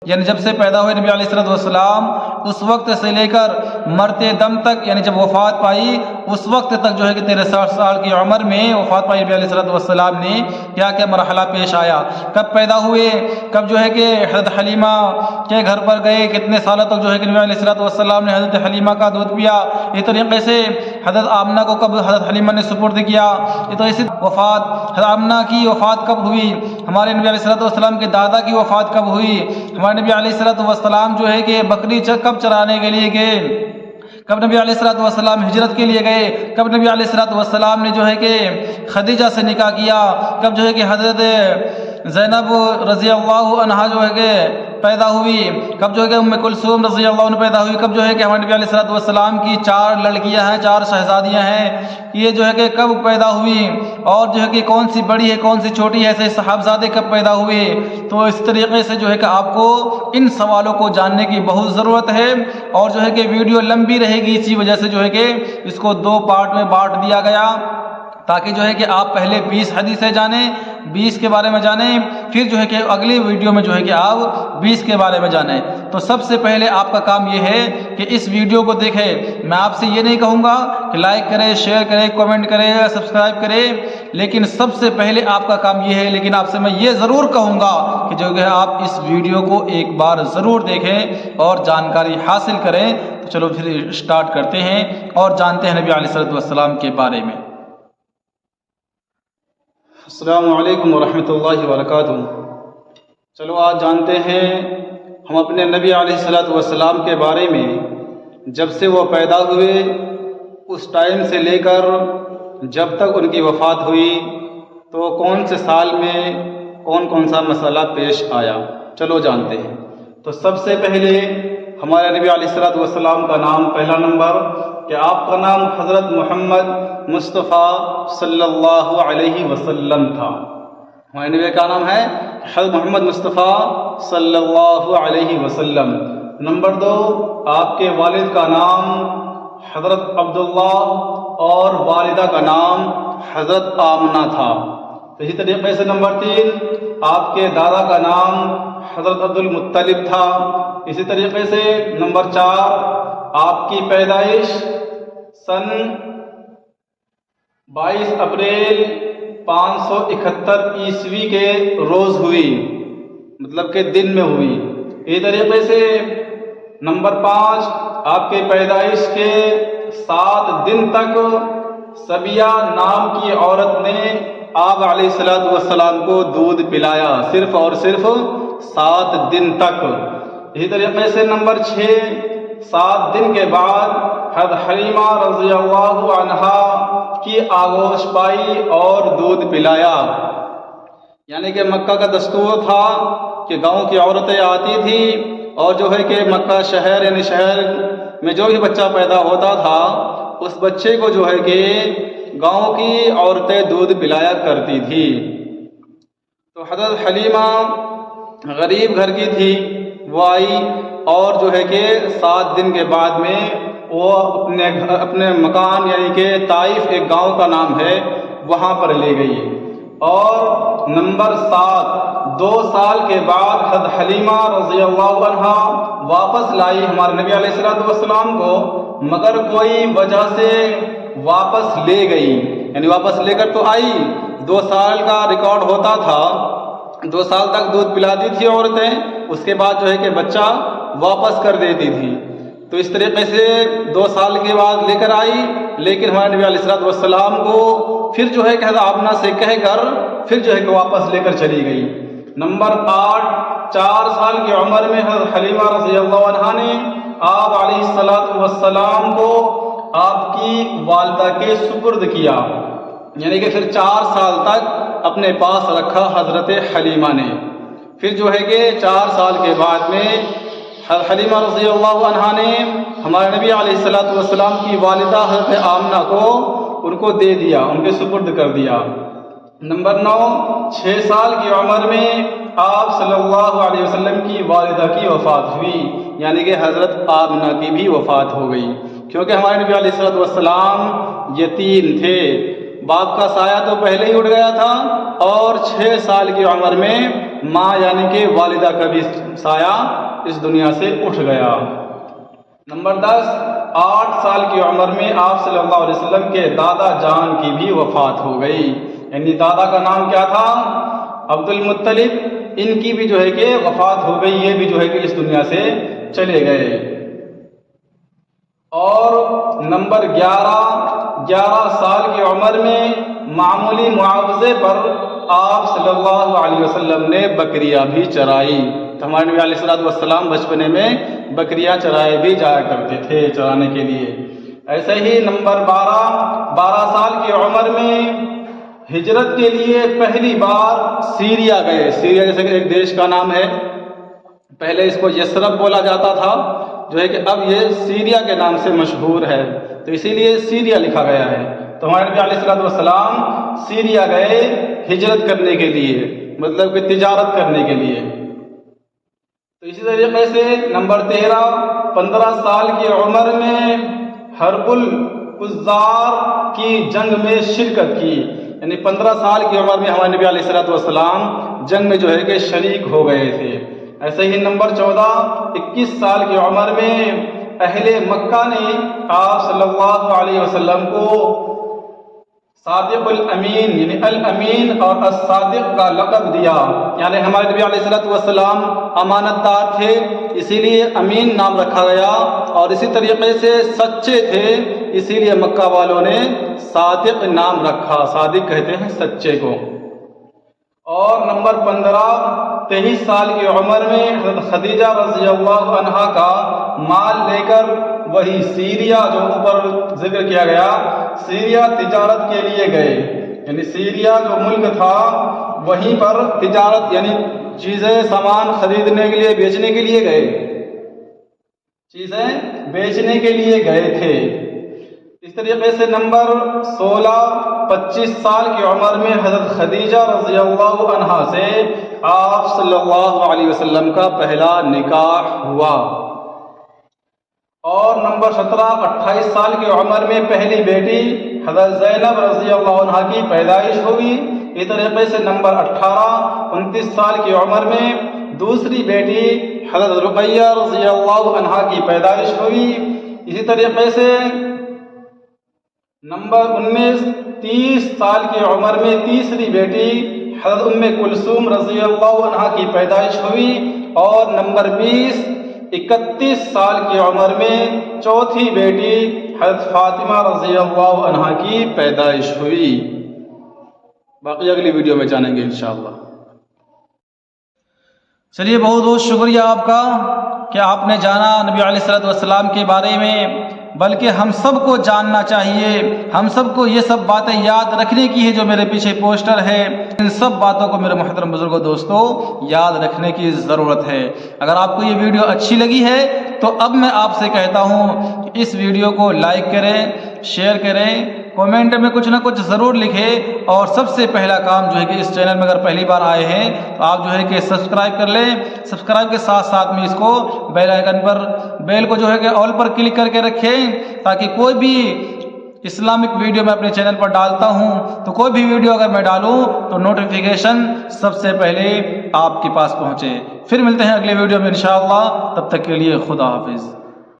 یعنی جب سے پیدا ہوئے نبی علیہ الصلوۃ والسلام اس وقت سے لے کر مرتے دم تک، یعنی جب وفات پائی اس وقت تک جو ہے کہ 63 سال کی عمر میں وفات پائی نبی علیہ الصلوۃ والسلام نے کیا کیا مرحلہ پیش آیا، کب پیدا ہوئے، کب جو ہے کہ حضرت حلیمہ کے گھر پر گئے، کتنے سالوں تک جو ہے کہ نبی علیہ الصلوۃ والسلام نے حضرت حلیمہ کا دودھ پیا، اس طریقے سے حضرت آمنہ کو کب حضرت حلیمہ نے سپرد کیا، تو اسی وفات حضرت آمنہ کی وفات کب ہوئی، ہمارے نبی علیہ الصلوۃ والسلام کے دادا کی وفات کب ہوئی، ہمارے نبی علیہ الصلوۃ والسلام جو ہے کہ بکری کب چرانے کے لیے گئے، کب نبی علیہ الصلوۃ والسلام ہجرت کے لیے گئے، کب نبی علیہ الصلوۃ والسلام نے جو ہے کہ خدیجہ سے نکاح کیا، کب جو ہے کہ حضرت زینب رضی اللہ عنہا جو ہے کہ پیدا ہوئی، کب جو ہے کہ ام کلثوم رضی اللہ عنہ پیدا ہوئی، کب جو ہے کہ ہمارے نبی علیہ الصلوۃ والسلام کی 4 لڑکیاں ہیں، 4 شہزادیاں ہیں، یہ جو ہے کہ کب پیدا ہوئی، اور جو ہے کہ کون سی بڑی ہے کون سی چھوٹی ہے، ایسے صاحبزادے کب پیدا ہوئے۔ تو اس طریقے سے جو ہے کہ آپ کو ان سوالوں کو جاننے کی بہت ضرورت ہے، اور جو ہے کہ ویڈیو لمبی رہے گی، اسی وجہ سے جو ہے کہ اس کو 2 پارٹ میں بانٹ دیا گیا، تاکہ جو ہے کہ آپ پہلے 20 حدیثیں جانیں، 20 کے بارے میں جانیں، پھر جو ہے کہ اگلی ویڈیو میں جو ہے کہ آپ 20 کے بارے میں جانیں۔ تو سب سے پہلے آپ کا کام یہ ہے کہ اس ویڈیو کو دیکھیں۔ میں آپ سے یہ نہیں کہوں گا کہ لائک کریں، شیئر کریں، کمنٹ کریں، سبسکرائب کریں، لیکن سب سے پہلے آپ کا کام یہ ہے، لیکن آپ سے میں یہ ضرور کہوں گا کہ جو کہ آپ اس ویڈیو کو ایک بار ضرور دیکھیں اور جانکاری حاصل کریں۔ تو چلو پھر اسٹارٹ کرتے ہیں اور جانتے ہیں نبی علیہ الصلوۃ والسلام کے بارے میں۔ السلام علیکم ورحمۃ اللہ وبرکاتہ۔ چلو آج جانتے ہیں ہم اپنے نبی علیہ الصلوۃ والسلام کے بارے میں، جب سے وہ پیدا ہوئے اس ٹائم سے لے کر جب تک ان کی وفات ہوئی تو کون سے سال میں کون کون سا مسئلہ پیش آیا، چلو جانتے ہیں۔ تو سب سے پہلے ہمارے نبی علیہ الصلوۃ والسلام کا نام، پہلا نمبر کہ آپ کا نام حضرت محمد مصطفیٰ صلی اللہ علیہ وسلم تھا۔ ہمارے نبی کا نام ہے حضرت محمد مصطفیٰ صلی اللہ علیہ وسلم۔ نمبر 2، آپ کے والد کا نام حضرت عبداللہ اور والدہ کا نام حضرت آمنہ تھا۔ اسی طریقے سے نمبر 3، آپ کے دادا کا نام حضرت عبد المطلب تھا۔ اسی طریقے سے نمبر 4، آپ کی پیدائش سن 22 اپریل 571 عیسوی کے روز ہوئی، مطلب کہ دن میں ہوئی۔ اسی طریقے سے نمبر 5، آپ کے پیدائش کے 7 دن تک سبیہ نام کی عورت نے آپ علیہ الصلوۃ والسلام کو دودھ پلایا، صرف اور صرف 7 دن تک۔ اسی طریقے سے نمبر 6، 7 دن کے بعد حضرت حلیمہ رضی اللہ عنہا کی آغوش پائی اور دودھ پلایا۔ یعنی کہ مکہ کا دستور تھا کہ گاؤں کی عورتیں آتی تھیں اور جو ہے کہ مکہ شہر، یعنی شہر میں جو بھی بچہ پیدا ہوتا تھا اس بچے کو جو ہے کہ گاؤں کی عورتیں دودھ پلایا کرتی تھی۔ تو حضرت حلیمہ غریب گھر کی تھی، وہ آئی اور جو ہے کہ 7 دن کے بعد میں وہ اپنے مکان، یعنی کہ طائف ایک گاؤں کا نام ہے، وہاں پر لے گئی۔ اور نمبر 7، 2 سال کے بعد حضرت حلیمہ رضی اللہ عنہا واپس لائی ہمارے نبی علیہ الصلوۃ والسلام کو، مگر کوئی وجہ سے واپس لے گئی، یعنی واپس لے کر تو آئی، 2 سال کا ریکارڈ ہوتا تھا، 2 سال تک دودھ پلاتی تھی عورتیں، اس کے بعد جو ہے کہ بچہ واپس کر دیتی تھی۔ تو اس طریقے سے 2 سال کے بعد لے کر آئی، لیکن ہمارے نبی علیہ الصلوۃ والسلام کو پھر جو ہے کہ حضرت آمنہ سے کہہ کر پھر جو ہے کہ واپس لے کر چلی گئی۔ نمبر 8، 4 سال کی عمر میں حضرت حلیمہ رضی اللہ عنہا نے آپ علیہ الصلوۃ والسلام کو آپ کی والدہ کے سپرد کیا، یعنی کہ پھر 4 سال تک اپنے پاس رکھا حضرت حلیمہ نے۔ پھر جو ہے کہ 4 سال کے بعد میں حضرت حلیمہ رضی اللہ عنہا نے ہمارے نبی علیہ الصلوۃ والسلام کی والدہ حضرت آمنہ کو ان کو دے دیا، ان کے سپرد کر دیا۔ نمبر 9، 6 سال کی عمر میں آپ صلی اللہ علیہ وسلم کی والدہ کی وفات ہوئی، یعنی کہ حضرت آمنہ کی بھی وفات ہو گئی، کیونکہ ہمارے نبی علیہ الصلوۃ والسلام یتیم تھے، باپ کا سایہ تو پہلے ہی اٹھ گیا تھا، اور 6 سال کی عمر میں ماں یعنی کہ والدہ کا بھی سایہ اس دنیا سے اٹھ گیا۔ نمبر 10، 8 سال کی عمر میں آپ صلی اللہ علیہ وسلم کے دادا جان کی بھی وفات ہو گئی، یعنی دادا کا نام کیا تھا؟ عبد المطلب، ان کی بھی جو ہے کہ وفات ہو گئی، یہ بھی جو ہے کہ اس دنیا سے چلے گئے۔ اور نمبر 11 سال کی عمر میں معمولی معاوضے پر آپ صلی اللہ علیہ وسلم نے بکریاں بھی چرائی۔ تو ہمارے نبی علیہ السلام بچپنے میں بکریاں چرائے بھی جایا کرتے تھے چرانے کے لیے۔ ایسے ہی نمبر 12 سال کی عمر میں ہجرت کے لیے پہلی بار سیریا گئے۔ سیریا جیسے کہ ایک دیش کا نام ہے، پہلے اس کو یثرب بولا جاتا تھا، جو ہے کہ اب یہ سیریا کے نام سے مشہور ہے، تو اسی لیے سیریا لکھا گیا ہے۔ تو ہمارے نبی علیہ السلام سیریا گئے ہجرت کرنے کے لیے، مطلب کہ تجارت کرنے کے لیے۔ تو اسی طریقے سے نمبر 15 سال کی عمر میں حرب القزار کی جنگ میں شرکت کی، یعنی 15 سال کی عمر میں ہمارے نبی علیہ السلام جنگ میں جو ہے کہ شریک ہو گئے تھے۔ ایسے ہی نمبر 21 سال کی عمر میں اہل مکہ نے آپ صلی اللہ علیہ وسلم کو صادق الامین یعنی الامین اور الصادق کا لقب دیا، یعنی ہمارے نبی علیہ السلام امانت دار تھے، اسی لیے امین نام رکھا گیا، اور اسی طریقے سے سچے تھے، اسی لیے مکہ والوں نے صادق نام رکھا، صادق کہتے ہیں سچے کو۔ اور نمبر 23 سال کی عمر میں حضرت خدیجہ رضی اللہ عنہا کا مال لے کر وہی سیریا جو اوپر ذکر کیا گیا، سیریا تجارت کے لیے گئے، یعنی سیریا جو ملک تھا وہیں پر تجارت یعنی چیزیں سامان خریدنے کے لیے بیچنے کے لیے گئے، چیزیں بیچنے کے لیے گئے تھے۔ اس طریقے سے نمبر 25 سال کی عمر میں حضرت خدیجہ رضی اللہ عنہا سے آپ صلی اللہ علیہ وسلم کا پہلا نکاح ہوا۔ اور نمبر 28 سال کی عمر میں پہلی بیٹی حضرت زینب رضی اللہ عنہا کی پیدائش ہوئی۔ اس طریقے سے نمبر 29 سال کی عمر میں دوسری بیٹی حضرت رقیہ رضی اللہ عنہا کی پیدائش ہوئی۔ اسی طریقے سے نمبر 30 سال کی عمر میں تیسری بیٹی حضرت ام کلثوم رضی اللہ عنہا کی پیدائش ہوئی، اور نمبر 31 سال کی عمر میں چوتھی بیٹی حضرت فاطمہ رضی اللہ عنہا کی پیدائش ہوئی۔ باقی اگلی ویڈیو میں جانیں گے انشاءاللہ۔ چلیے، بہت بہت شکریہ آپ کا کہ آپ نے جانا نبی علیہ السلام کے بارے میں، بلکہ ہم سب کو جاننا چاہیے، ہم سب کو یہ سب باتیں یاد رکھنے کی ہے۔ جو میرے پیچھے پوسٹر ہے، ان سب باتوں کو میرے محترم بزرگوں دوستوں یاد رکھنے کی ضرورت ہے۔ اگر آپ کو یہ ویڈیو اچھی لگی ہے تو اب میں آپ سے کہتا ہوں کہ اس ویڈیو کو لائک کریں، شیئر کریں، کومنٹ میں کچھ نہ کچھ ضرور لکھیں، اور سب سے پہلا کام جو ہے کہ اس چینل میں اگر پہلی بار آئے ہیں تو آپ جو ہے کہ سبسکرائب کر لیں۔ سبسکرائب کے ساتھ ساتھ میں اس کو بیل آئیکن پر بیل کو جو ہے کہ آل پر کلک کر کے رکھیں، تاکہ کوئی بھی اسلامک ویڈیو میں اپنے چینل پر ڈالتا ہوں تو کوئی بھی ویڈیو اگر میں ڈالوں تو نوٹیفیکیشن سب سے پہلے آپ کے پاس پہنچے۔ پھر ملتے ہیں اگلے ویڈیو میں انشاءاللہ، تب تک کے لیے خدا حافظ۔